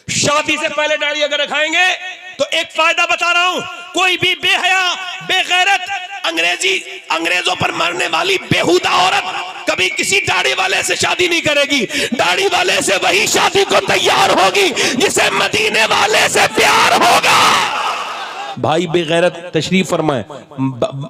शादी से पहले दाढ़ी अगर रखाएंगे तो एक फायदा बता रहा हूं, कोई भी बेहया बेगैरत अंग्रेजों पर मरने वाली बेहुदा औरत कभी किसी दाढ़ी वाले से शादी नहीं करेगी। दाढ़ी वाले से वही शादी को तैयार होगी जिसे मदीने वाले से प्यार होगा। भाई बेगैरत तशरीफ फरमाए,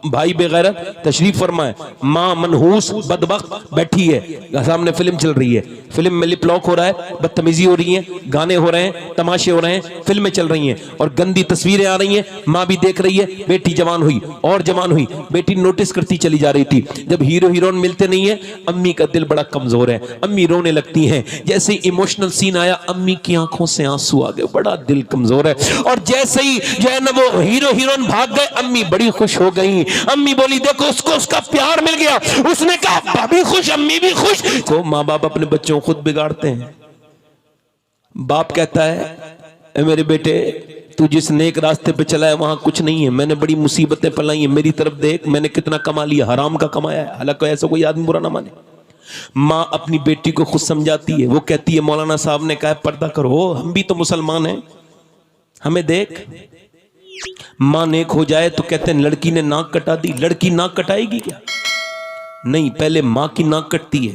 भाई बेगैरत तशरीफ फरमाए। माँ मनहूस बदबख्त बैठी है, सामने फिल्म चल रही है, फिल्म में लिप लॉक हो रहा है, बदतमीजी हो रही है, गाने हो रहे हैं, तमाशे हो रहे हैं, फिल्में चल रही हैं और गंदी तस्वीरें आ रही हैं। माँ भी देख रही है, बेटी जवान हुई और जवान हुई, बेटी नोटिस करती चली जा रही थी। जब हीरो हीरोइन मिलते नहीं है, अम्मी का दिल बड़ा कमजोर है, अम्मी रोने लगती हैं। जैसे इमोशनल सीन आया, अम्मी की आंखों से आंसू आ गए, बड़ा दिल कमजोर है। और जैसे ही जो है ना वो हीरो हीरोइन भाग गए, अम्मी बड़ी खुश हो गई। अम्मी बोली देखो उसको उसका प्यार मिल गया। उसने कहा अब्बा भी खुश अम्मी भी खुश। तो माँ बाप अपने बच्चों को खुद बिगाड़ते हैं। बाप कहता है मेरे बेटे तू जिस नेक रास्ते पे चला है वहां कुछ नहीं है, मैंने बड़ी मुसीबतें पलाई हैं, मेरी तरफ देख मैंने कितना कमा लिया, हराम का कमाया है। हालांकि ऐसा कोई आदमी बुरा ना माने। माँ अपनी बेटी को खुद समझाती है, वो कहती है मौलाना साहब ने कहा पर्दा करो, हम भी तो मुसलमान हैं, हमें देख। मां नेक हो जाए तो कहते हैं लड़की ने नाक कटा दी। लड़की नाक कटाएगी क्या? नहीं, पहले मां की नाक कटती है,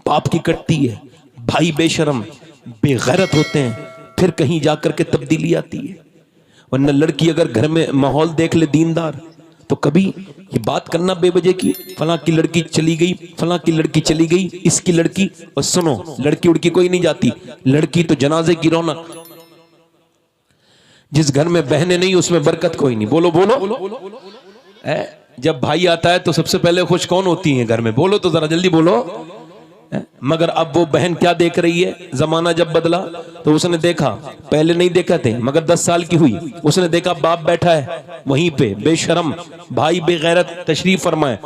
बाप की कटती है, भाई बेशरम बेगैरत होते हैं, फिर कहीं जाकर के तब्दीली आती है। वरना लड़की अगर घर में माहौल देख ले दीनदार तो कभी ये बात करना बेवजह की फलां की लड़की चली गई, फलां की लड़की चली गई, इसकी लड़की। और सुनो, लड़की उड़की कोई नहीं जाती, लड़की तो जनाजे की रौनक। जिस घर में बहनें नहीं उसमें बरकत कोई नहीं। बोलो बोलो। जब भाई आता है तो सबसे पहले खुश कौन होती है घर में? बोलो तो जरा जल्दी बोलो। मगर अब वो बहन क्या देख रही है? जमाना जब बदला तो उसने देखा, पहले नहीं देखा थे मगर 10 साल की हुई, उसने देखा बाप बैठा है वहीं पे बेशरम। भाई बेगैरत तशरीफ फरमाए,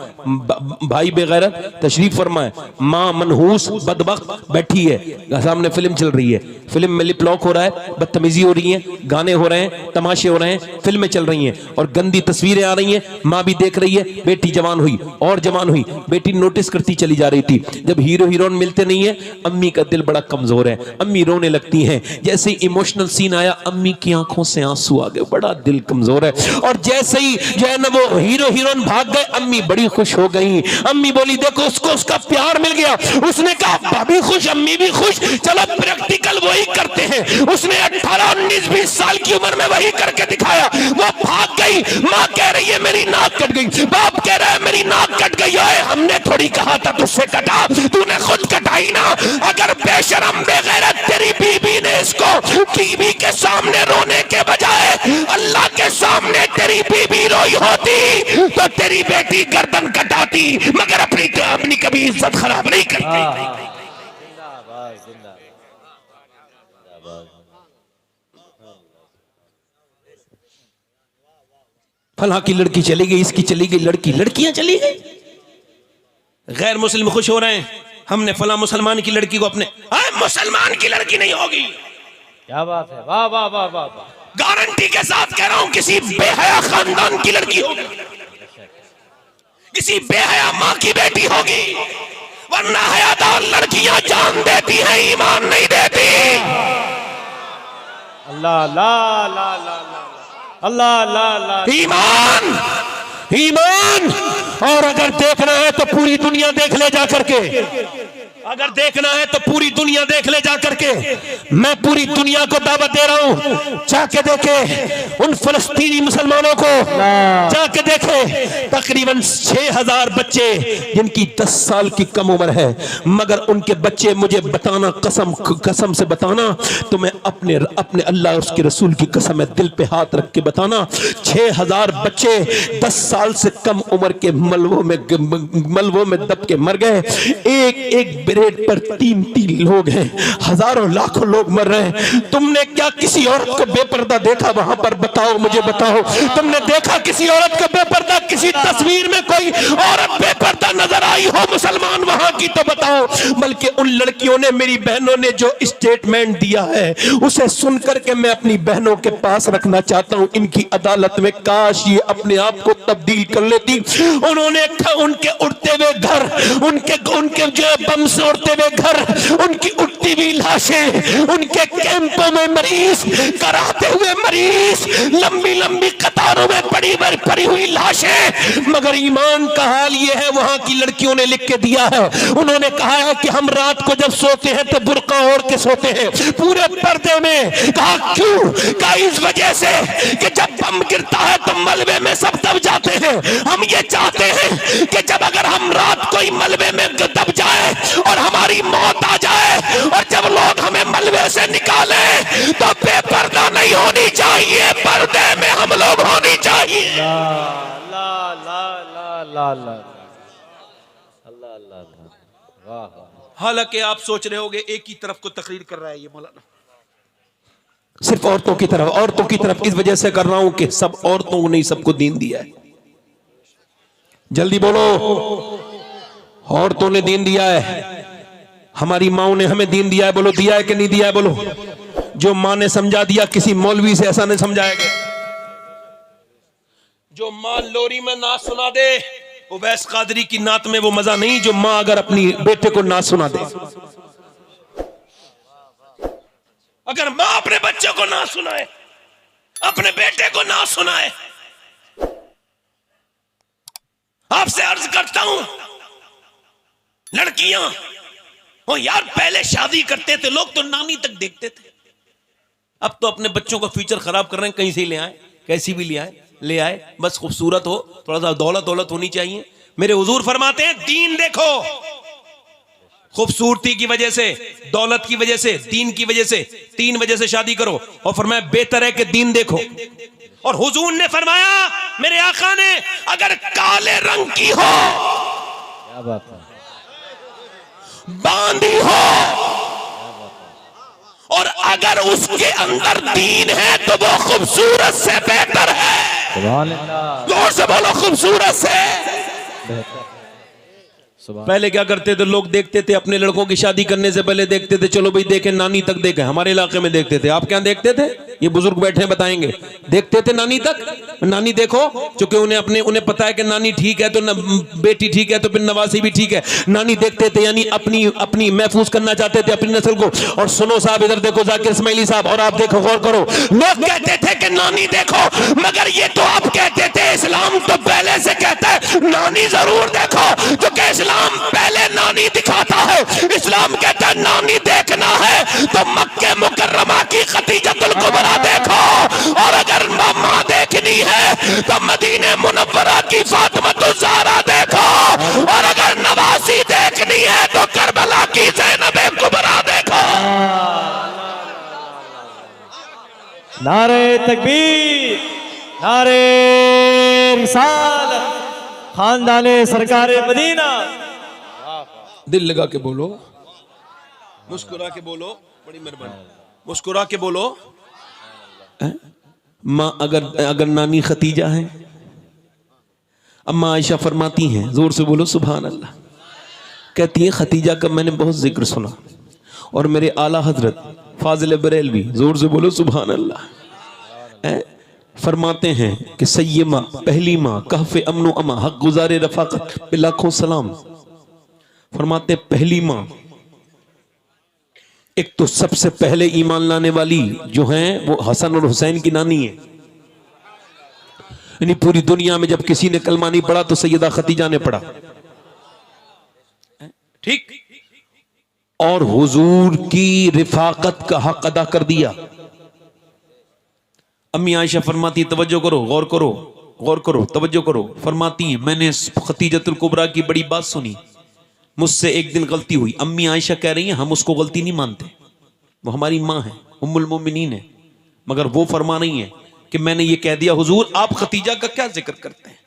भाई बेगैरत तशरीफ फरमाए। माँ मनहूस बदबख्त बैठी है, सामने फिल्म चल रही है, फिल्म में लिप लॉक हो रहा है, बदतमीजी हो रही है, गाने हो रहे हैं, तमाशे हो रहे हैं, फिल्में चल रही हैं और गंदी तस्वीरें आ रही हैं। माँ भी देख रही है, बेटी जवान हुई और जवान हुई, बेटी नोटिस करती चली जा रही थी। जब हीरो हीरोइन मिलते नहीं है, अम्मी का दिल बड़ा कमजोर है, अम्मी रोने लगती हैं। जैसे इमोशनल सीन आया, अम्मी की आंखों से आंसू आ गए, बड़ा दिल कमजोर है। और जैसे ही जो है ना वो हीरो हीरोइन भाग गए, अम्मी बड़ी खुश हो गई। अम्मी बोली देखो उसको उसका प्यार मिल गया। उसने कहा अब्बा भी खुश अम्मी भी खुश। चलो प्रैक्टिकल वही करते हैं। उसने 18, 19, 20 साल की उम्र में वही करके दिखाया। वो भाग गई, माँ कह रही है मेरी नाक कट गई, बाप कह रहा है मेरी नाक कट गई है। हमने थोड़ी कहा था तुझसे कटा, तूने खुद कटाई ना। अगर बेशरम बेगैरत तेरी बीबी ने इसको टीवी के सामने रोने के बजाय अल्लाह के सामने तेरी बीबी रोई होती तो तेरी बेटी गर्दन कटाती, मगर अपनी कभी इज्जत खराब नहीं करती। फलां की लड़की चली गई, इसकी चली गई लड़की, लड़कियां चली गई। गैर मुस्लिम खुश हो रहे हैं, हमने फला मुसलमान की लड़की को अपने, मुसलमान की लड़की नहीं होगी। क्या बात है, वाह वाह वाह वाह वाह। गारंटी के साथ कह रहा हूं किसी बेहया खानदान की लड़की होगी, किसी बेहया माँ की बेटी होगी। वरना हयादार लड़कियां जान देती हैं, ईमान नहीं देती। अल्लाह अल्लाह अल्लाह अल्लाह अल्लाह अल्लाह। ईमान ईमान। और अगर देखना है तो पूरी दुनिया देख ले जा करके, अगर देखना है तो पूरी दुनिया देख ले जा करके। मैं पूरी दुनिया को दावत दे रहा हूं, जाके देखे उन फलस्तीनी मुसलमानों को, जाके देखे तकरीबन 6000 बच्चे जिनकी 10 साल की कम उम्र है, मगर उनके बच्चे मुझे बताना, कसम से बताना, तो मैं अपने अल्लाह और उसके रसूल की कसम है, दिल पे हाथ रख के बताना, 6000 बच्चे 10 साल से कम उम्र के मलबों में दब के मर गए। एक ब्रेड पर 3 लोग हैं, हजारों लाखों लोग मर रहे हैं। तुमने क्या किसी औरत को बेपर्दा देखा वहां पर? बताओ, मुझे बताओ, तुमने देखा किसी औरत को बेपर्दा? किसी तस्वीर में कोई औरत बेपर्दा नजर आई हो मुसलमान वहां की? तो बताओ। बल्कि उन लड़कियों ने, मेरी बहनों ने जो स्टेटमेंट दिया है उसे सुनकर के मैं अपनी बहनों के पास रखना चाहता हूं इनकी अदालत में। काश ये अपने आप को तब्दील कर लेती। उन्होंने उनके उड़ते हुए घर, उनके जो बम से जोड़ते हुए घर, उनकी उठती हुई लाशें, उनके कैंपों में मरीज, कराते हुए मरीज, लंबी लंबी कतारों में पड़ी हुई लाशें। मगर ईमान का हाल ये है, वहां की लड़कियों ने लिख के दिया है, उन्होंने कहा है कि हम रात को जब सोते हैं तो बुर्का ओढ़ के सोते हैं, पूरे पर्दे में। कहा क्यों? कहा इस वजह से कि जब बम गिरता है तो मलबे में सब दब जाते हैं। हम ये चाहते हैं कि जब अगर हम रात को ही मलबे में दब जाए और हमारी मौत आ जाए, और जब लोग हमें मलबे से निकाले तो बेपर्दा नहीं होनी चाहिए, पर्दे में हम लोग होनी चाहिए। ला ला ला ला ला अल्लाह अल्लाह वाह वाह। हालांकि आप सोच रहे होंगे एक ही तरफ को तकरीर कर रहा है ये मौलाना, सिर्फ औरतों की तरफ इस वजह से कर रहा हूं कि सब औरतों को नहीं, सबको दीन दिया है। जल्दी बोलो, औरतों ने दीन दिया है, हमारी माओ ने हमें दीन दिया है। बोलो दिया है कि नहीं दिया है? बोलो। जो मां ने समझा दिया, किसी मौलवी से ऐसा नहीं समझाया गया। जो मां लोरी में नात सुना दे, उवैस कादरी की नात में वो मजा नहीं जो मां अगर अपनी बेटे को नात सुना दे। अगर मां अपने बच्चे को ना सुनाए, अपने बेटे को ना सुनाए, आपसे अर्ज करता हूं लड़कियां, ओ यार पहले शादी करते थे लोग तो नानी तक देखते थे, अब तो अपने बच्चों का फ्यूचर खराब कर रहे हैं। कहीं से ले आए, कैसी भी ले आए, बस खूबसूरत हो, थोड़ा सा दौलत होनी चाहिए। मेरे हुजूर फरमाते हैं दीन देखो, खूबसूरती की वजह से, दौलत की वजह से, दीन की वजह से, 3 वजह से शादी करो। और फरमाया बेहतर है कि दीन देखो। और हुजूर ने फरमाया, मेरे आका ने, अगर काले रंग की हो, क्या बात है, बांधी हो, और अगर उसके अंदर दीन है तो वो खूबसूरत से बेहतर है। सुभान अल्लाह, जोर से बोलो, खूबसूरत से। बेहतर। सुभान। पहले क्या करते थे लोग, देखते थे अपने लड़कों की शादी करने से पहले देखते थे, चलो भाई देखें, नानी तक देखें। हमारे इलाके में देखते थे, आप क्या देखते थे? ये बुजुर्ग बैठे हैं बताएंगे, देखते थे नानी तक। नानी देखो, क्योंकि उन्हें पता है कि नानी ठीक है तो बेटी ठीक है तो फिर नवासी भी ठीक है। नानी देखते थे, यानी अपनी महफूज करना चाहते थे अपनी नस्ल को। और सुनो साहब, इधर देखो जाकिर इस्माइली साहब, और आप देखो, गौर करो, लोग कहते थे कि नानी देखो, मगर ये तो आप कहते थे, इस्लाम तो पहले से कहता है नानी जरूर देखो, क्योंकि इस्लाम पहले नानी दिखाता है। इस्लाम कहता है नानी देखना है तो मक्के मुकर्रमा की खतीजतुल कुबरा देखो, और अगर मामा देखनी है तो मदीने मुनव्वरा की फातिमातुज़ ज़हरा देखो, और अगर नवासी देखनी है तो करबला की ज़ैनब कुबरा देखो। नारे तकबीर, नारे रिसालत, खानदाने सरकारे मदीना। दिल लगा के बोलो, मुस्कुरा के बोलो, बड़ी मेहरबानी, मुस्कुरा के बोलो। माँ अगर नानी खतीजा है, अम्मा आयशा फरमाती हैं, जोर से बोलो सुभान अल्लाह, कहती है खतीजा का मैंने बहुत जिक्र सुना, और मेरे आला हजरत फाजिल बरेलवी, जोर से बोलो सुभान अल्लाह, फरमाते हैं कि सैयमा, पहली माँ, कहफ़े अमनो अमा, हक गुजारे रफाकत पे लाखों सलाम। फरमाते पहली माँ, एक तो सबसे पहले ईमान लाने वाली जो हैं वो हसन और हुसैन की नानी है। यानी पूरी दुनिया में जब किसी ने कलमा नहीं पढ़ा तो सैयदा खतीजा ने पढ़ा, ठीक। और हुजूर की रिफाकत का हक अदा कर दिया। अम्मी आयशा फरमाती, तवज्जो करो, गौर करो, गौर करो, तवज्जो करो, फरमाती हैं मैंने खतीजतुल कुबरा की बड़ी बात सुनी, मुझसे एक दिन गलती हुई। अम्मी आयशा कह रही हैं हम उसको गलती नहीं मानते, वो हमारी माँ है, उम्मुल मोमिनीन है, मगर वो फरमा रही हैं कि मैंने ये कह दिया हुजूर आप खतीजा का क्या जिक्र करते हैं,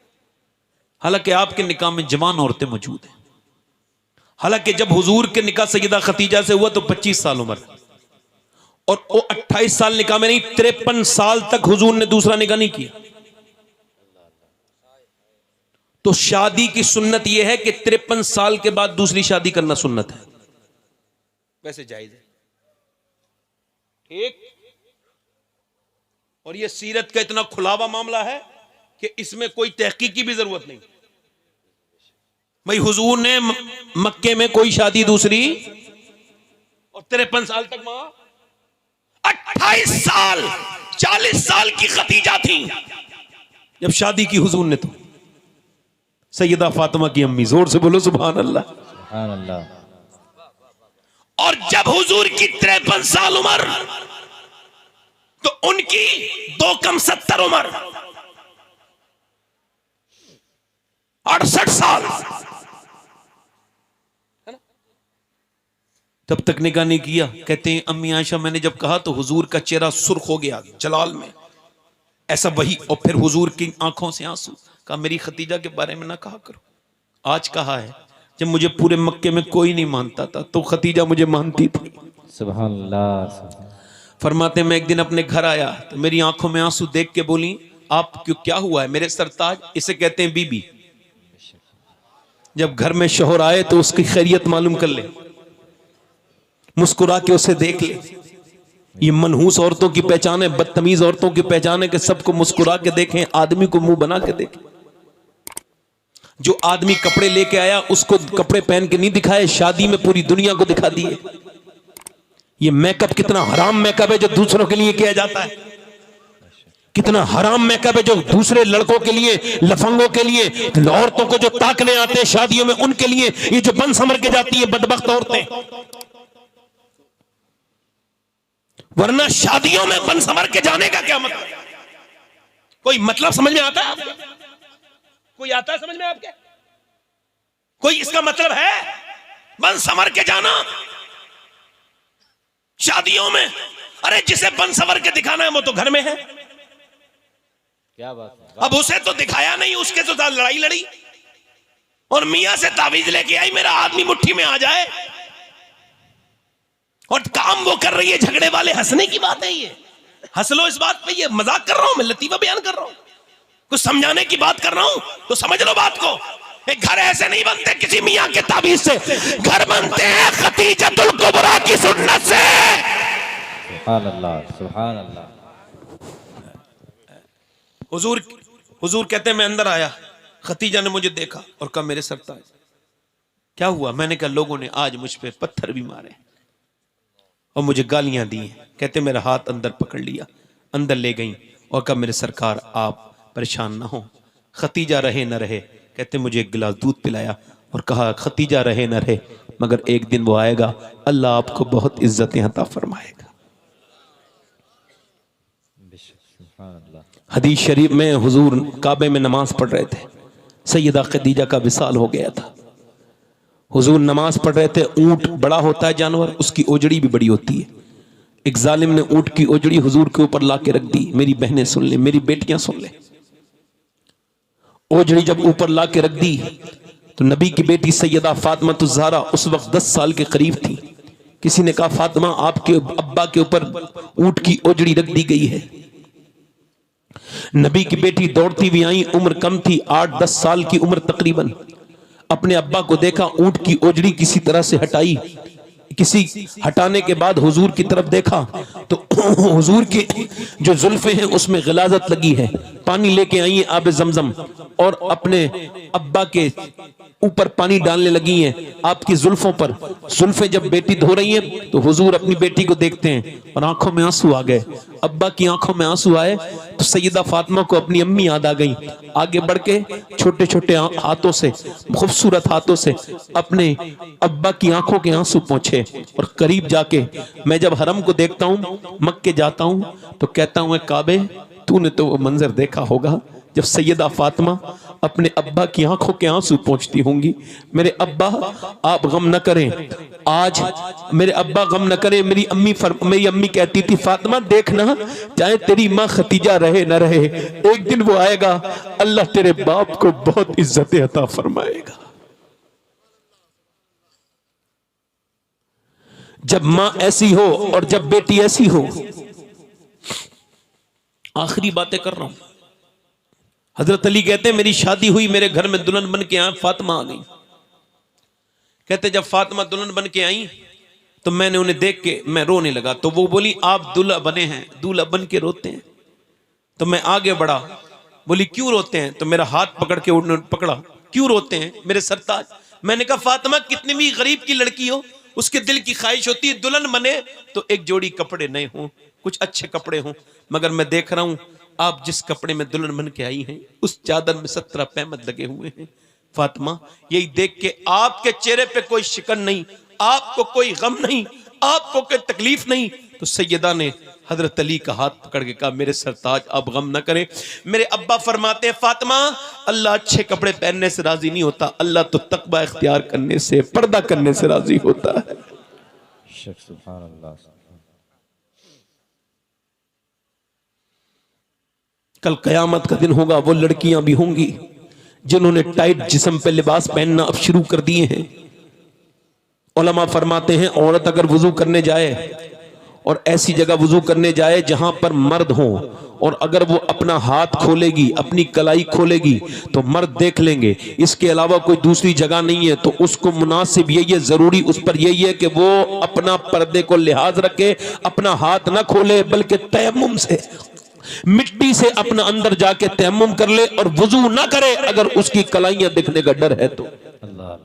हालांकि आपके निकाह में जवान औरतें मौजूद हैं। हालांकि जब हुजूर के निकाह सैयदा खतीजा से हुआ तो 25 साल उम्र, और वो 28 साल निकाह में नहीं, 53 साल तक हुजूर ने दूसरा निकाह नहीं किया। तो शादी की सुन्नत यह है कि 53 साल के बाद दूसरी शादी करना सुन्नत है, वैसे जायज है, ठीक। और यह सीरत का इतना खुलावा मामला है कि इसमें कोई तहकीक की भी जरूरत नहीं। भाई हुजूर ने मक्के में कोई शादी दूसरी, और 53 साल तक वहां 28 साल 40 साल की खतीजा थी जब शादी की हुजूर ने। तो सैयदा फातिमा की अम्मी, जोर से बोलो सुभान अल्लाह। सुभान अल्लाह। और जब हुजूर की 53 साल उम्र, तो उनकी 2 कम 70 उम्र, 68 साल। तब तक निकाह नहीं किया। कहते हैं अम्मी आयशा, मैंने जब कहा तो हुजूर का चेहरा सुर्ख हो गया जलाल में, ऐसा वही, और फिर हुजूर की आंखों से आंसू। कहा मेरी खतीजा के बारे में ना कहा करो। आज कहा है जब मुझे पूरे मक्के में कोई नहीं मानता था तो खतीजा मुझे मानती थी। सुभान अल्लाह। फरमाते मैं एक दिन अपने घर आया तो मेरी आंखों में आंसू देख के बोली, आप क्यों, क्या हुआ है? मेरे सरताज, इसे कहते हैं बीबी। जब घर में शोहर आए तो उसकी खैरियत मालूम कर ले, मुस्कुरा के उसे देख ले। ये मनहूस औरतों की पहचान है, बदतमीज औरतों की पहचान है कि सबको मुस्कुरा के देखें, आदमी को मुंह बना के देखें। जो आदमी कपड़े लेके आया उसको कपड़े पहन के नहीं दिखाए, शादी में पूरी दुनिया को दिखा दिए। ये मेकअप कितना हराम मेकअप है जो दूसरों के लिए किया जाता है। कितना हराम मेकअप है जो दूसरे लड़कों के लिए, लफंगों के लिए, औरतों को जो ताकने आते हैं शादियों में, उनके लिए ये जो बन संवर के जाती है बदबख्त औरतें। वरना शादियों में बन संवर के जाने का क्या मतलब? कोई मतलब समझ में आता है आपको? कोई आता है समझ में आपके? कोई इसका मतलब है बन संवर के जाना शादियों में? अरे जिसे बन संवर के दिखाना है वो तो घर में है। क्या बात है? अब उसे तो दिखाया नहीं, उसके तो साथ लड़ाई लड़ी और मियां से तावीज लेके आई मेरा आदमी मुट्ठी में आ जाए, और काम वो कर रही है झगड़े वाले। हंसने की बात है ये, हंस लो इस बात पे। ये मजाक कर रहा हूं मैं, लतीफा बयान कर रहा हूं, कुछ समझाने की बात कर रहा हूं, तो समझ लो बात को। एक घर ऐसे नहीं बनते किसी मियां के ताबीज से, घर बनते हैं खतीजतुल कुबरा की सुन्नत से। सुभान अल्लाह, सुभान अल्लाह। हुजूर कहते हैं मैं अंदर आया, खतीजा ने मुझे देखा और कहा मेरे सरताज क्या हुआ? मैंने कहा लोगों ने आज मुझ पे पत्थर भी मारे और मुझे गालियां दी। कहते मेरा हाथ अंदर पकड़ लिया, अंदर ले गई और कहा मेरे सरकार आप परेशान ना हो, खतीजा रहे न रहे। कहते मुझे एक गिलास दूध पिलाया और कहा खतीजा रहे न रहे मगर एक दिन वो आएगा, अल्लाह आपको बहुत इज्जतें अता फरमाएगा। हदीस शरीफ में हुजूर काबे में नमाज पढ़ रहे थे, सैयदा खदीजा का विसाल हो गया था। हुजूर नमाज पढ़ रहे थे, ऊंट बड़ा होता है जानवर, उसकी ओजड़ी भी बड़ी होती है। एक जालिम ने ऊंट की ओजड़ी हुजूर के ऊपर लाके रख दी। मेरी बहनें सुन ले, मेरी बेटियां सुन ले। ओजड़ी जब ऊपर लाके रख दी तो नबी की बेटी सैयदा फातिमा ज़हरा उस वक्त 10 साल के करीब थी। किसी ने कहा फातिमा आपके अब्बा के ऊपर ऊंट की ओजड़ी रख दी गई है। नबी की बेटी दौड़ती हुई आई, उम्र कम थी, 8-10 साल की उम्र तकरीबन। अपने अब्बा को देखा, ऊंट की ओजड़ी किसी तरह से हटाई। किसी हटाने के बाद हुजूर की तरफ देखा तो हुजूर की जो जुल्फे हैं उसमें गिलाजत लगी है। पानी लेके आई है आब जमजम और अपने अब्बा के ऊपर पानी डालने लगी हैं आपकी जुल्फों पर। जुल्फे जब बेटी धो रही है तो हुजूर अपनी बेटी को देखते हैं और आंखों में आंसू आ गए। अब्बा की आंखों में आंसू आए तो सैयदा फातिमा को अपनी अम्मी याद आ गई। आगे बढ़ के छोटे छोटे हाथों से, खूबसूरत हाथों से अपने अब्बा की आंखों के आंसू पहुंचे। और करीब जाके मैं जब हरम को देखता हूं, मक्के जाता हूं, तो कहता हूं काबे तूने तो वो मंजर देखा होगा जब सैयदा फातिमा अपने अब्बा की आंखों के आंसू पहुंचती होंगी। मेरे अब्बा आप गम न करें, आज मेरे अब्बा गम न करें। मेरी अम्मी कहती थी फातिमा देखना, चाहे तेरी माँ खतीजा रहे न रहे, एक दिन वो आएगा, अल्लाह तेरे बाप को बहुत इज्जत अता फरमाएगा। जब माँ ऐसी हो और जब बेटी ऐसी हो। आखिरी बातें कर रहा हूं। हजरत अली कहते हैं मेरी शादी हुई, मेरे घर में दुल्हन बन के आए, फातिमा आ गई। कहते जब फातिमा दुल्हन बन के आई तो मैंने उन्हें देख के मैं रोने लगा। तो वो बोली आप दूल्हा बने हैं, दूल्हा बन के रोते हैं। तो मैं आगे बढ़ा, बोली क्यों रोते हैं? तो मेरा हाथ पकड़ के उन्होंने पकड़ा, क्यों रोते हैं मेरे सरताज? मैंने कहा फातिमा कितनी भी गरीब की लड़की हो, उसके दिल की ख्वाहिश होती है दुल्हन बने तो एक जोड़ी कपड़े नए हों, कुछ अच्छे कपड़े हों, मगर मैं देख रहा हूं आप जिस कपड़े में दुल्हन बन के आई हैं उस चादर में 17 पैमत लगे हुए हैं। फातिमा यही देख के आपके चेहरे पे कोई शिकन नहीं, आपको कोई गम नहीं, आपको कोई तकलीफ नहीं, तो सैयदा ने हजरत अली का हाथ पकड़ के कहा मेरे सरताज आप गम ना करें। मेरे अब्बा फरमाते हैं फातिमा अल्लाह अच्छे कपड़े पहनने से राजी नहीं होता, अल्लाह तो तकवा इख्तियार करने से, पर्दा करने से राजी होता है। सुभान अल्लाह। कल कयामत का दिन होगा, वो लड़कियां भी होंगी जिन्होंने टाइट जिस्म पे लिबास पहनना अब शुरू कर दिए हैं। उलमा फरमाते हैं औरत अगर वुजू करने जाए और ऐसी जगह वुजू करने जाए जहां पर मर्द हो, और अगर वो अपना हाथ खोलेगी, अपनी कलाई खोलेगी तो मर्द देख लेंगे, इसके अलावा कोई दूसरी जगह नहीं है, तो उसको मुनासिब यही है, जरूरी उस पर यही है कि वो अपना पर्दे को लिहाज रखे, अपना हाथ ना खोले बल्कि तयम्मुम से, मिट्टी से अपना अंदर जाके तयम्मुम कर ले और वुजू ना करे अगर उसकी कलाइयां दिखने का डर है तो। अल्लाह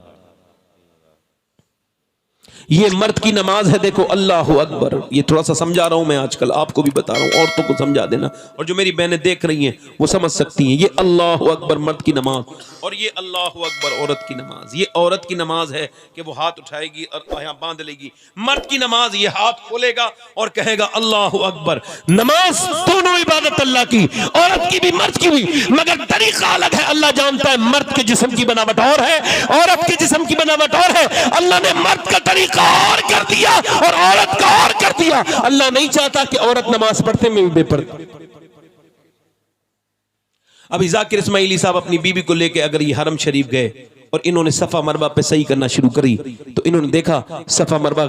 ये मर्द की नमाज है। देखो अल्लाह अकबर, ये थोड़ा सा समझा रहा हूं मैं, आजकल आपको भी बता रहा हूं, औरतों को समझा देना, और जो मेरी बहनें देख रही हैं वो समझ सकती हैं। ये अल्लाह अकबर मर्द की नमाज और ये अल्लाह अकबर औरत की नमाज। ये औरत की नमाज है कि वो हाथ उठाएगी और यहाँ बांध लेगी। मर्द की नमाज ये हाथ खोलेगा और कहेगा अल्लाह अकबर। नमाज दोनों इबादत अल्लाह की, औरत की भी मर्द की भी, मगर तरीका अलग है। अल्लाह जानता है मर्द के जिस्म की बनावट और है, औरत के जिस्म की बनावट और है। अल्लाह ने मर्द का तरीका और कर दिया और औरत का और कर दिया। अल्लाह नहीं चाहता कि औरत नमाज पढ़ते में भी बेपर्दा। अभी जाकिर इस्माइली साहब अपनी बीबी को लेके अगर ये हरम शरीफ गए और इन्होंने सफा मरवा पे सही करना शुरू करी, तो इन्होंने देखा सफा मरवा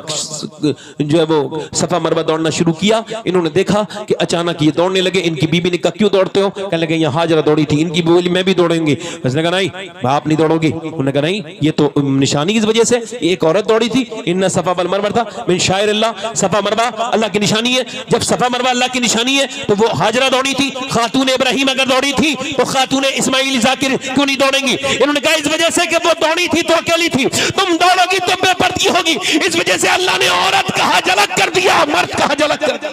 जो है वो सफा मरवा दौड़ना शुरू किया। इन्होंने देखा कि अचानक ये दौड़ने लगे। इनकी बीबी ने कहा क्यों दौड़ते हो? कहने लगे यहाँ हाजरा दौड़ी थी। इनकी बोली मैं भी दौड़ेंगी। उसने कहा नहीं आप नहीं दौड़ोगी। उन्होंने कहा नहीं ये तो निशानी की वजह से एक औरत दौड़ी थी, इन सफा बल मरवा था मिन शायर अल्लाह। सफा मरवा अल्लाह की निशानी है। जब सफा मरवा अल्लाह की निशानी है तो वो हाजरा दौड़ी थी। खातून इब्राहिम अगर दौड़ी थी तो खातून इस्माइल जाकिर क्यों नहीं दौड़ेंगी? इन्होंने कहा इस वजह से वो दौड़ी थी तो अकेली थी, तुम दौड़ोगी तो बेपर्दगी होगी, इस वजह से अल्लाह ने औरत कहा जलक कर दिया, मर्द कहा जलक कर दिया।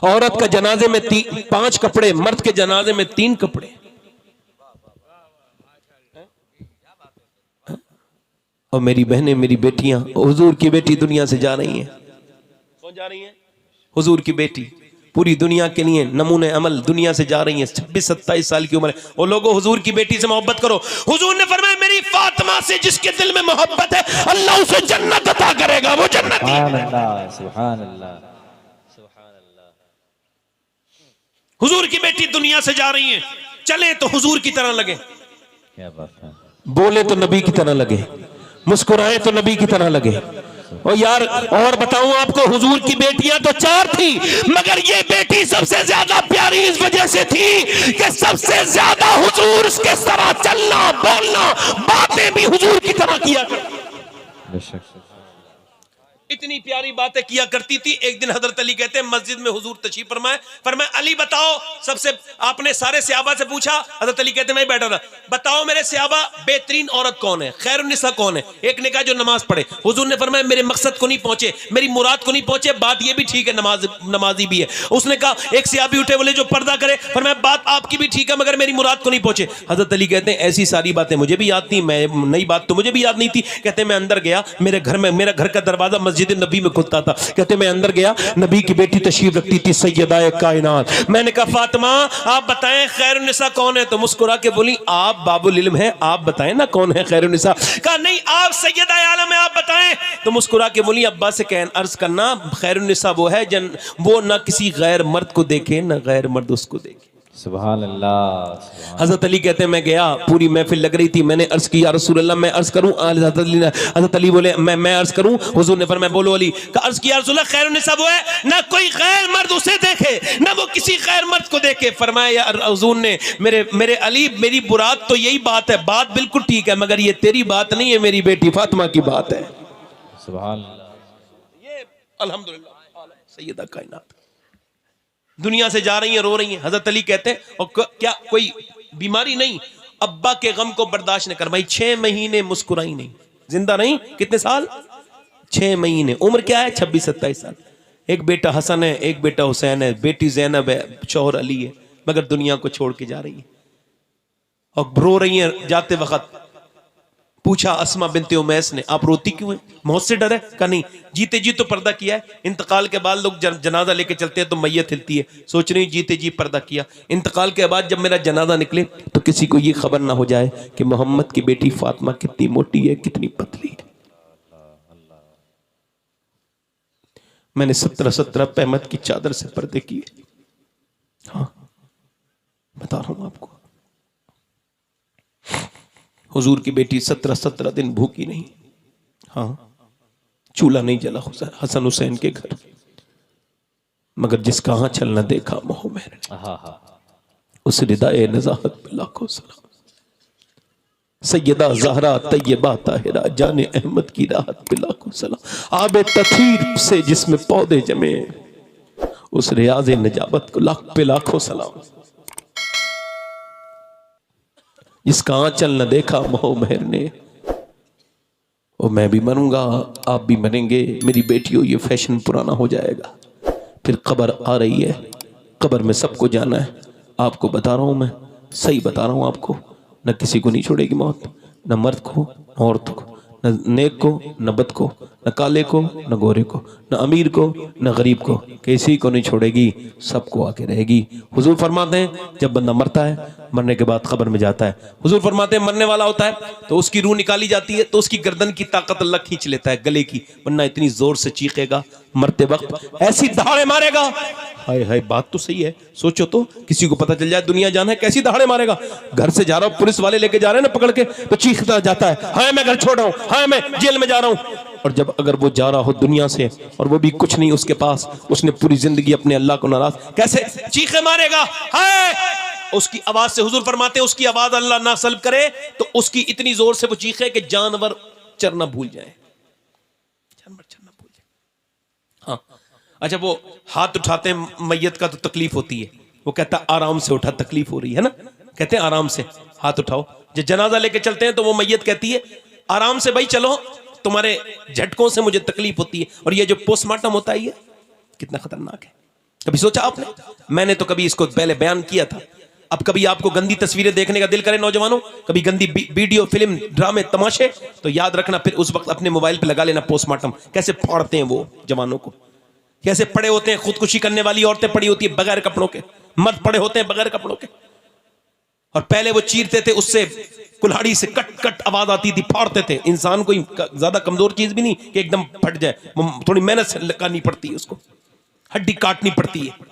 औरत का जनाजे में 5 कपड़े, मर्द के जनाजे में 3 कपड़े। और मेरी बहनें, मेरी बेटियां, हुजूर की बेटी दुनिया से जा रही हैं। कौन जा रही है? हुजूर की बेटी पूरी दुनिया के लिए नमूने अमल दुनिया से जा रही है। 26-27 साल की उम्र है। और लोगों हुजूर की बेटी से मोहब्बत करो। हुजूर ने फरमाया मेरी फातिमा से जिसके दिल में मोहब्बत है अल्लाह उसे जन्नत अता करेगा, वो जन्नती है। सुभान अल्लाह। हुजूर की बेटी दुनिया से जा रही है, चले तो हुजूर की तरह लगे, क्या बात है, बोले तो नबी की तरह लगे, मुस्कुराए तो नबी की तरह लगे। और यार और बताऊं आपको, हुजूर की बेटियां तो 4 थी, मगर ये बेटी सबसे ज्यादा प्यारी इस वजह से थी कि सबसे ज्यादा हुजूर उसके तरह चलना, बोलना, बातें भी हुजूर की तरह किया करती। इतनी प्यारी बातें किया करती थी। एक दिन हजरत अली कहते हैं मस्जिद में हुजूर तशरीफ फरमाए, अली बताओ सबसे, आपने सारे सहाबा से पूछा, हजरत अली कहते हैं मैं बैठा था, बताओ मेरे सहाबा बेहतरीन औरत कौन है, खैरुन्निसा कौन है? एक ने कहा जो नमाज पढ़े। हुजूर ने फरमाया मेरे मकसद को नहीं पहुंचे, मेरी मुराद को नहीं पहुंचे, बात ये भी ठीक है नमाजी भी है। उसने कहा एक सहाबी उठे बोले जो पर्दा करे, फरमाया बात आपकी भी ठीक है मगर मेरी मुराद को नहीं पहुंचे। हजरत अली कहते हैं ऐसी सारी बातें मुझे भी याद थी, मैं नई बात तो मुझे भी याद नहीं थी। कहते मैं अंदर गया, मेरे घर में, मेरा घर का दरवाजा मस्जिद नबी में खुलता था। कहते मैं अंदर गया, नबी की बेटी तशरीफ रखती थी सैयदाए कायनात। मैंने कहा फातिमा आप बताएं खैरुन्निसा कौन है? तो मुस्कुरा के बोली आप बाबुल इल्म है, आप बताएं ना कौन है खैरुन्निसा। कहा नहीं आप सैयदाए आलम है, आप बताएं। तो मुस्कुरा के बोली अब्बा से कह अर्ज करना खैरुन्निसा वो है वो ना किसी गैर मर्द को देखे ना गैर मर्द उसको देखे। सुभान अल्लाह। हजरत अली कहते हैं मैं गया, पूरी महफिल लग रही थी, मैंने अर्ज किया रसूल अल्लाह मैं अर्ज करूं? हजरत अली बोले मैं अर्ज करूं? हुजूर ने फरमाया बोलो अली। अर्ज किया रसूल अल्लाह खैरुन्निसा वो है ना कोई गैर मर्द उसे देखे ना वो किसी गैर मर्द को देखे। फरमाया हुजूर ने मेरे अली मेरी मुराद तो यही बात है, बात बिल्कुल ठीक है, मगर ये तेरी बात नहीं है, मेरी बेटी फातिमा की बात है। सुभान अल्लाह। ये अल्हम्दुलिल्लाह सैयदा कायनात दुनिया से जा रही हैं, रो रही हैं। हजरत अली कहते हैं और क्या कोई बीमारी नहीं, अब्बा के गम को बर्दाश्त न कर भाई, 6 महीने मुस्कुराई नहीं, जिंदा नहीं, कितने साल, 6 महीने, उम्र क्या है 26-27 साल। एक बेटा हसन है, एक बेटा हुसैन है, बेटी जैनब है, शौहर अली है, मगर दुनिया को छोड़ के जा रही है और रो रही है जाते वक्त। पूछा अस्मा बिनते उमैस ने, आप रोती क्यों है, मौत से डर है? कहा नहीं, जीते जी तो पर्दा किया है, इंतकाल के बाद लोग जनाजा लेके चलते हैं तो मैयत हिलती है, सोच रही जीते जी पर्दा किया, इंतकाल के बाद जब मेरा जनाजा निकले तो किसी को ये खबर ना हो जाए कि मोहम्मद की बेटी फातिमा कितनी मोटी है, कितनी पतली है। मैंने 17 पहमत की चादर से पर्दे किए। हाँ बता रहा हूं आपको, हुजूर की बेटी 17 दिन भूखी नहीं। हाँ चूल्हा नहीं जला हसन हुसैन के घर, मगर जिसका आंचल न देखा मोह में, उस रिदाए नज़ाहत पे लाखों सलाम। सैयदा ज़हरा तैयबा ताहिरा जाने अहमद की राहत पे लाखों सलाम। आबे तथीर से जिसमें पौधे जमे, उस रियाज नजाबत को लाख पे लाखों सलाम। जिसका आंचल न देखा मोह मेहर ने, और मैं भी मरूंगा, आप भी मरेंगे, मेरी बेटियों ये फैशन पुराना हो जाएगा, फिर कब्र आ रही है, कब्र में सबको जाना है। आपको बता रहा हूं मैं, सही बता रहा हूं आपको, न किसी को नहीं छोड़ेगी मौत, न मर्द को, न औरत को, न नेक को, न बद को, न काले को, न गोरे को, न अमीर को, न गरीब को, किसी को नहीं छोड़ेगी, सबको आके रहेगी। हुजूर फरमाते हैं जब बंदा मरता है, मरने के बाद कब्र में जाता है, हुजूर फरमाते हैं मरने वाला होता है तो उसकी रूह निकाली जाती है तो उसकी गर्दन की ताकत अल्लाह खींच लेता है, गले की, वरना इतनी जोर से चीखेगा मरते वक्त, ऐसी दहाड़े मारेगा। हाय हाय, बात तो सही है, सोचो तो, किसी को पता चल जाए दुनिया जान है, कैसी दहाड़े मारेगा। घर से जा रहा हूं, पुलिस वाले लेके जा रहे हैं ना पकड़ के, तो चीखता जाता है, हाय मैं घर छोड़ रहा हूं, हाय मैं जेल में जा रहा हूं। और जब अगर वो जा रहा हो दुनिया से और वो भी कुछ नहीं उसके पास, उसने पूरी जिंदगी अपने अल्लाह को नाराज, कैसे चीखे मारेगा, हाय। उसकी आवाज से हुजूर फरमाते हैं उसकी आवाज अल्लाह ना सल्ब करे तो उसकी इतनी जोर से वो चीखे कि जानवर चरना भूल जाए, जानवर चरना भूल जाए। हाँ अच्छा, वो हाथ उठाते हैं मैयत का तो तकलीफ होती है, वो कहता है आराम से उठा, तकलीफ हो रही है ना, कहते हैं आराम से हाथ उठाओ। जब जनाजा लेके चलते हैं तो वो मैयत कहती है आराम से भाई चलो, तुम्हारे झटकों से मुझे तकलीफ होती है। और ये जो पोस्टमार्टम होता है ये कितना खतरनाक है, कभी सोचा आपने? मैंने तो कभी इसको पहले बयान किया था। अब कभी आपको गंदी तस्वीरें देखने का दिल करे नौजवानों, कभी गंदी वीडियो, फिल्म, ड्रामे, तमाशे, तो याद रखना फिर उस वक्त अपने मोबाइल पे लगा लेना पोस्टमार्टम, कैसे फाड़ते हैं वो जवानों को, कैसे पड़े होते हैं, खुदकुशी करने वाली औरतें पड़ी होती है बगैर कपड़ों के, मर्द पड़े होते हैं बगैर कपड़ों के। और पहले वो चीरते थे, उससे कुल्हाड़ी से कट कट आवाज आती थी, फाड़ते थे। इंसान कोई ज्यादा कमजोर चीज भी नहीं कि एकदम फट जाए, थोड़ी मेहनत से करनी पड़ती है, उसको हड्डी काटनी पड़ती है।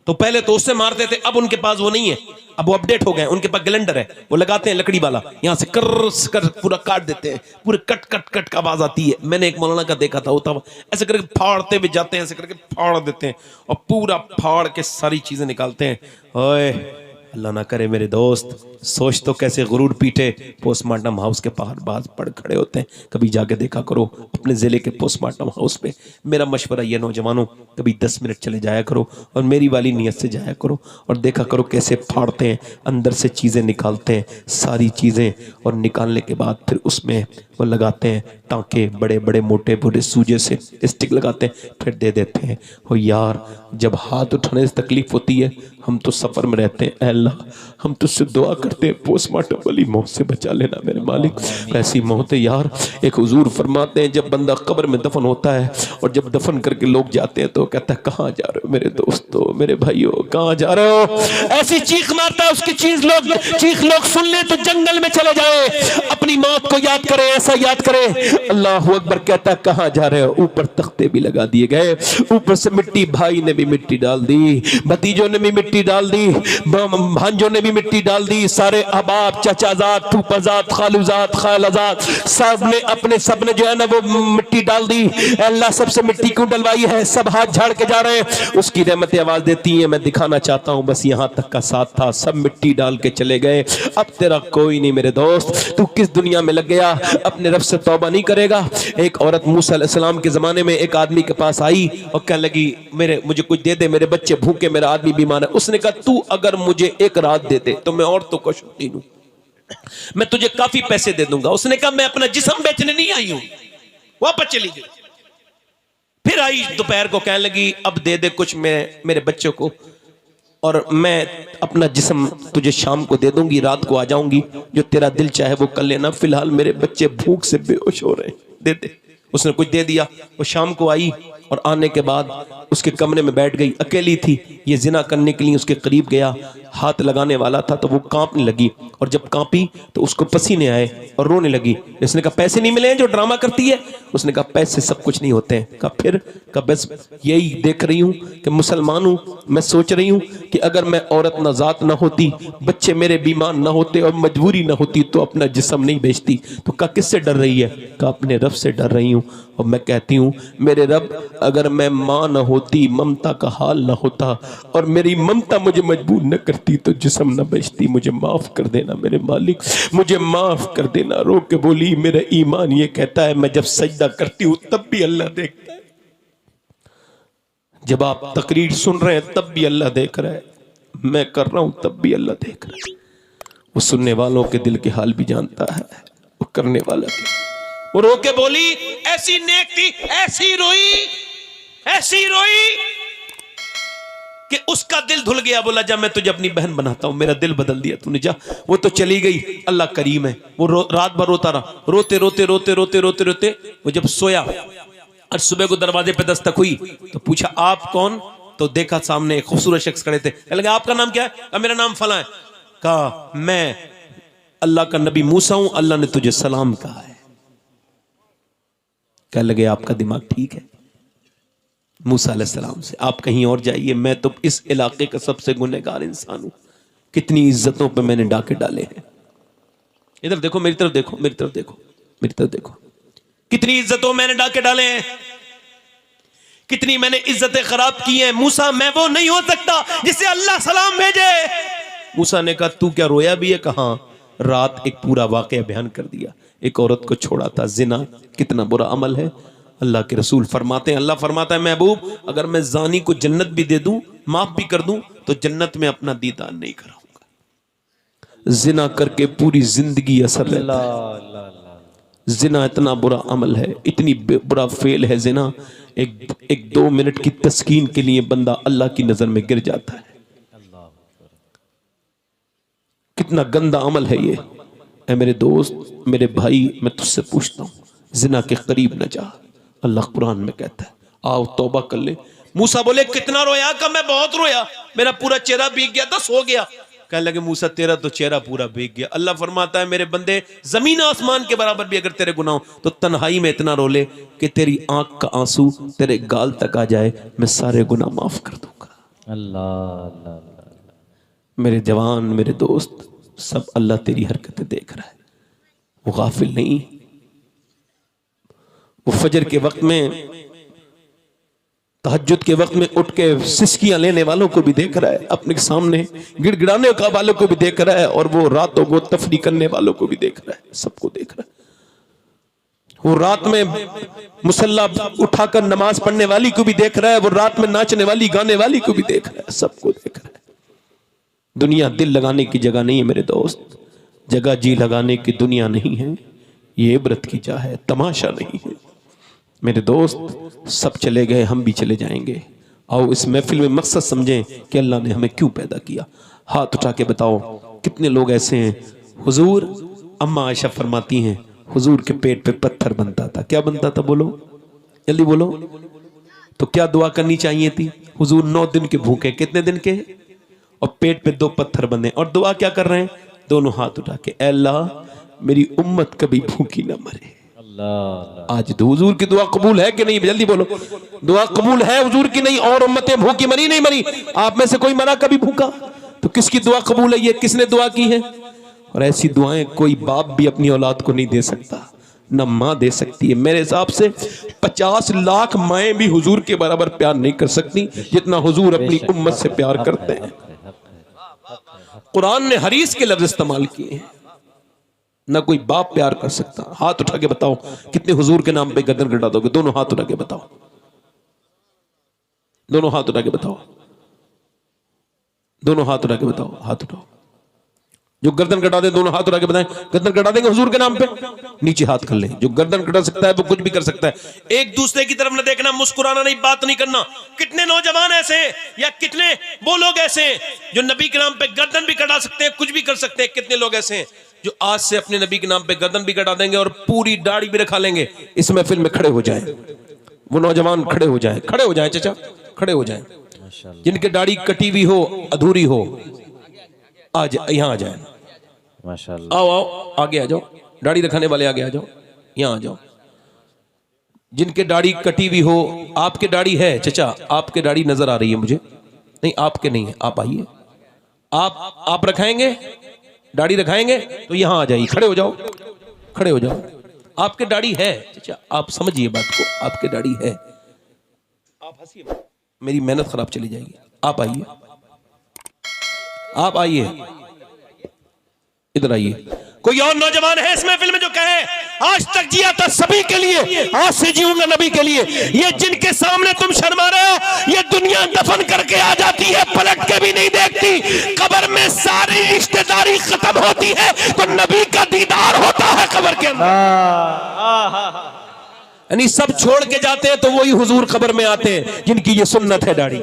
तो पहले तो उससे मारते थे, अब उनके पास वो नहीं है, अब वो अपडेट हो गए, उनके पास ग्लेंडर है, वो लगाते हैं लकड़ी वाला, यहां से कर पूरा काट देते हैं, पूरे कट कट कट का आवाज आती है। मैंने एक मौलाना का देखा था, होता ऐसे करके फाड़ते हुए जाते हैं, ऐसे करके फाड़ देते हैं और पूरा फाड़ के सारी चीजें निकालते हैं। ओए अल्लाह ना करे मेरे दोस्त, सोच तो कैसे गुरूर पीटे पोस्टमार्टम हाउस के बाहर बाज पड़ खड़े होते हैं। कभी जाके देखा करो अपने जिले के पोस्टमार्टम हाउस पे। मेरा मशवरा ये नौजवानों, कभी 10 मिनट चले जाया करो और मेरी वाली नीयत से जाया करो और देखा करो कैसे फाड़ते हैं, अंदर से चीज़ें निकालते हैं, सारी चीज़ें, और निकालने के बाद फिर उसमें वो लगाते हैं टाँके, बड़े बड़े मोटे मोटे सूजे से स्टिक लगाते हैं, फिर दे देते हैं। हो यार, जब हाथ उठाने से तकलीफ होती है, हम तो सफ़र में रहते हैं, अल्लाह हम तुझसे दुआ करते हैं पोस्टमार्टम वाली मौत से बचा लेना मेरे मालिक। ऐसी मौत है यार, एक हुजूर फरमाते हैं जब बंदा कब्र में दफन होता है और जब दफन करके लोग जाते हैं तो कहता है कहाँ जा रहे हो मेरे दोस्तों, मेरे भाइयों, कहाँ जा रहे हो? ऐसी चीख मारता है, उसकी चीख लोग सुन ले तो जंगल में चले जाए, अपनी मौत को याद करे, ऐसा याद करे। अल्लाह अकबर कहता है कहाँ जा रहे हो? ऊपर तख्ते भी लगा दिए गए, ऊपर से मिट्टी, भाई ने भी मिट्टी डाल दी, भतीजों ने भी मिट्टी डाल दी, भांजों ने भी मिट्टी डाल दी, सारे अहबाब, चचाजाद, फूफाजाद, खालूजाद, खालाजाद, सब ने जो है ना वो मिट्टी डाल दी। अल्लाह सबसे मिट्टी क्यों डलवाई है? सब हाथ झाड़ के जा रहे हैं, उसकी रहमतें आवाज देती हैं, मैं दिखाना चाहता हूं बस यहां तक का साथ था, सब मिट्टी डाल के चले गए। अब तेरा कोई नहीं मेरे दोस्त, तू किस दुनिया में लग गया, अपने रब से तौबा नहीं करेगा। एक औरत मूसा अलैहिस्सलाम के जमाने में एक आदमी के पास आई और कहने लगी मुझे कुछ दे दे, मेरे बच्चे भूखे, मेरा आदमी बीमार है। उसने कहा तू अगर मुझे एक रात दे दे तो मैं औरतों को छूती हूं। मैं तुझे काफी पैसे दे दूंगा। उसने कहा मैं अपना जिस्म बेचने नहीं आई हूं, वापस चली गई। फिर आई दोपहर को, कहने लगी अब दे दे कुछ मेरे बच्चों को, और मैं अपना जिस्म तुझे शाम को दे दूंगी, रात को आ जाऊंगी, जो तेरा दिल चाहे वो कर लेना, फिलहाल मेरे बच्चे भूख से बेहोश हो रहे हैं, दे दे। उसने कुछ दे दिया। वो शाम को आई और आने के बाद उसके कमरे में बैठ गई, अकेली थी। ये जिना करने के लिए उसके करीब गया, हाथ लगाने वाला था तो वो कांपने लगी, और जब कांपी तो उसको पसीने आए और रोने लगी। उसने कहा पैसे नहीं मिले हैं जो ड्रामा करती है? उसने कहा पैसे सब कुछ नहीं होते हैं। कहा फिर? कहा बस यही देख रही हूं कि मुसलमान हूं, मैं सोच रही हूं कि अगर मैं औरत नजात ना होती, बच्चे मेरे बीमार ना होते और मजबूरी ना होती तो अपना जिस्म नहीं बेचती। तो कहा किससे डर रही है? कहा अपने रब से डर रही हूं, और मैं कहती हूं मेरे रब, अगर मैं मां ना होती, ममता का हाल ना होता, और मेरी ममता मुझे मजबूर न करती तो जिस्म न बेचती। मुझे माफ कर देना मेरे मालिक, मुझे माफ कर देना। रो के बोली मेरा ईमान ये कहता है मैं जब सजदा करती हूं तब भी अल्लाह देखता है, जब आप तकरीर सुन रहे हैं तब भी अल्लाह देख रहा है, मैं कर रहा हूं तब भी अल्लाह देख रहा है। वो सुनने वालों के दिल के हाल भी जानता है, वो करने वाला के। वो रो के बोली ऐसी नेक थी, ऐसी रोई कि उसका दिल धुल गया। बोला जा मैं तुझे अपनी बहन बनाता हूं, मेरा दिल बदल दिया तूने, जा। वो तो चली गई, अल्लाह करीम है। वो रात भर रोता रहा, रोते रोते रोते रोते रोते रोते वो जब सोया और सुबह को दरवाजे पे दस्तक हुई तो पूछा आप कौन? तो देखा सामने एक खूबसूरत शख्स खड़े थे। लगा आपका नाम क्या है? कहा मेरा नाम फला है। कहा मैं अल्लाह का नबी मूसा हूं, अल्लाह ने तुझे सलाम कहा है। कह लगे आपका दिमाग ठीक है, मूसा अलैहिस्सलाम से आप कहीं और जाइए, मैं तो इस इलाके का सबसे गुनहगार इंसान हूं, कितनी इज्जतों पे मैंने डाके डाले हैं। इधर देखो, मेरी तरफ देखो, मेरी तरफ देखो, मेरी तरफ देखो, कितनी इज्जतों मैंने डाके डाले हैं, कितनी मैंने इज्जतें खराब की हैं। मूसा मैं वो नहीं हो सकता जिसे अल्लाह सलाम भेजे। मूसा ने कहा तू क्या रोया भी है? कहा रात एक पूरा वाकया बयान कर दिया, एक औरत को छोड़ा था, जिना कितना बुरा अमल है। अल्लाह के रसूल फरमाते हैं, अल्लाह फरमाता है महबूब अगर मैं जानी को जन्नत भी दे दूं, माफ भी कर दूं, तो जन्नत में अपना दीदार नहीं कराऊंगा। जिना करके पूरी जिंदगी असर रहता है। जिना इतना बुरा अमल है, इतनी बुरा फेल है जिना, एक 2 मिनट की तस्कीन के लिए बंदा अल्लाह की नजर में गिर जाता है। कितना गंदा अमल है ये। ऐ मेरे दोस्त, मेरे भाई, मैं तुझसे पूछता हूं, जिना के करीब न जा। अल्लाह कुरान में कहता है आओ तौबा कर ले। मूसा बोले कितना रोया? का मैं बहुत रोया, मेरा पूरा चेहरा भीग गया था, सो गया। कहने लगे मूसा तेरा तो चेहरा पूरा भीग गया। अल्लाह फरमाता है मेरे बंदे जमीन आसमान के बराबर भी अगर तेरे गुनाह तो तन्हाई में इतना रो ले कि तेरी आंख का आंसू तेरे गाल तक आ जाए, मैं सारे गुनाह माफ कर दूंगा। अल्लाह मेरे जवान, मेरे दोस्त, सब अल्लाह तेरी हरकतें देख रहा है, वो गाफिल नहीं। वो फजर के वक्त में, तहज्जुद के वक्त में उठ के सिसकियां लेने वालों को भी देख रहा है, अपने सामने गिड़गिड़ाने वालों को भी देख रहा है, और वो रातों को तफरी करने वालों को भी देख रहा है, सबको देख रहा है। वो रात में मुसल्ला उठाकर नमाज पढ़ने वाली को भी देख रहा है, वो रात में नाचने वाली गाने वाली को भी देख रहा है, सबको देख रहा है। दुनिया दिल लगाने की जगह नहीं है मेरे दोस्त, जगह जी लगाने की दुनिया नहीं है, ये इबरत की जा है, तमाशा नहीं है मेरे दोस्त। सब चले गए, हम भी चले जाएंगे। आओ इस महफिल में मकसद समझें कि अल्लाह ने हमें क्यों पैदा किया। हाथ उठा के बताओ कितने लोग ऐसे हैं। हुजूर, अम्मा आयशा फरमाती हैं हुजूर के पेट पे पत्थर बनता था। क्या बनता था? बोलो जल्दी बोलो। तो क्या दुआ करनी चाहिए थी? हुजूर 9 दिन के भूखे, कितने दिन के, और पेट पे 2 पत्थर बंधे, और दुआ क्या कर रहे हैं? दोनों हाथ उठा के, अल्लाह मेरी उम्मत कभी भूखी ना मरे। आज तो हुजूर की दुआ कबूल है कि नहीं? जल्दी बोलो, दुआ कबूल है हुजूर की? नहीं। और उम्मतें भूखी मरी नहीं मरी? आप में से कोई मरा कभी भूखा? तो किसकी दुआ कबूल है? ये किसने दुआ की है? और ऐसी दुआएं कोई बाप भी अपनी औलाद को नहीं दे सकता, न मां दे सकती है। मेरे हिसाब से 50 लाख माएं भी हुजूर के बराबर प्यार नहीं कर सकती जितना हुजूर अपनी उम्मत से प्यार करते हैं। कुरान ने हरीस के लफ्ज इस्तेमाल किए हैं, ना कोई बाप प्यार कर सकता। हाथ उठा के बताओ कितने हुजूर के नाम पे गर्दन कटा दोगे? दोनों हाथ उठा के बताओ, दोनों हाथ उठा के बताओ, दोनों हाथ उठा के बताओ, हाथ उठाओ। जो गर्दन कटा दे दोनों हाथ उठा के बताएं, गर्दन कटा देंगे हुजूर के नाम पे, नीचे हाथ कर लें। जो गर्दन कटा सकता है वो कुछ भी कर सकता है। एक दूसरे की तरफ न देखना, मुस्कुराना नहीं, बात नहीं करना। कितने नौजवान ऐसे हैं या कितने वो लोग ऐसे हैं जो नबी के नाम पे गर्दन भी कटा सकते हैं, कुछ भी कर सकते हैं। कितने लोग ऐसे हैं जो आज से अपने नबी के नाम पे गर्दन भी कटा देंगे और पूरी दाढ़ी भी रखा लेंगे। इस महफिल में खड़े हो जाए वो नौजवान, खड़े हो जाए, खड़े हो जाए चाचा, खड़े हो जाए। जिनके दाढ़ी कटी हुई हो, अधूरी हो, आज यहां आ जाए। माशाल्लाह। आओ आओ, आगे आ जाओ, दाढ़ी रखने वाले आगे आ जाओ, यहां आ जाओ। जिनके दाढ़ी कटी हुई हो, आपके दाढ़ी है चचा, आपके दाढ़ी नजर आ रही है मुझे, नहीं आपके नहीं है, आप आइए। आप रखाएंगे, दाढ़ी रखाएंगे तो यहां आ जाइए, खड़े हो जाओ, खड़े हो जाओ। आपके दाढ़ी है चचा, आप समझिए बात को, आपके दाढ़ी है। आप हंसिए, मेरी मेहनत खराब चली जाएगी। आप आइए, आप आइए, इधर आइए। कोई और नौजवान है इस महफिल में जो कहे आज तक जिया था सभी के लिए, आज से जीऊंगा नबी के लिए। ये जिनके सामने तुम शर्मा रहे हो, ये दुनिया दफन करके आ जाती है, पलट के भी नहीं देखती। कब्र में सारी रिश्तेदारी खत्म होती है तो नबी का दीदार होता है कब्र के अंदर। यानी सब छोड़ के जाते हैं तो वही हुजूर कब्र में आते हैं जिनकी ये सुन्नत है दाढ़ी।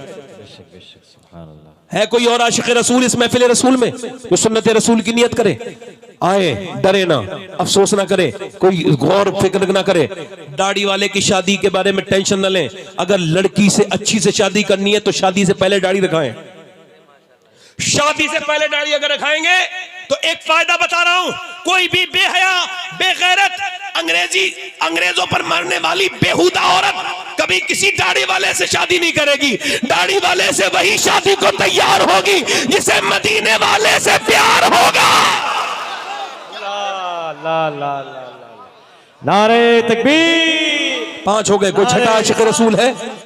है कोई और आशिक रसूल इस महफिल रसूल में जो सुन्नत रसूल की नियत करे? आए, डरे ना, अफसोस ना करे, कोई गौर फिक्र ना करे। दाढ़ी वाले की शादी के बारे में टेंशन न लें। अगर लड़की से अच्छी से शादी करनी है तो शादी से पहले दाढ़ी रखाएं। शादी से पहले दाढ़ी अगर रखाएंगे तो एक फायदा बता रहा हूं, कोई भी बेहया, बेगैरत, अंग्रेजों पर मरने वाली बेहुदा औरत कभी किसी दाढ़ी वाले से शादी नहीं करेगी। दाढ़ी वाले से वही शादी को तैयार होगी जिसे मदीने वाले से प्यार होगा। ला ला ला ला, नारे तकबीर। 5 हो गए, कोई छठा आशिक रसूल है?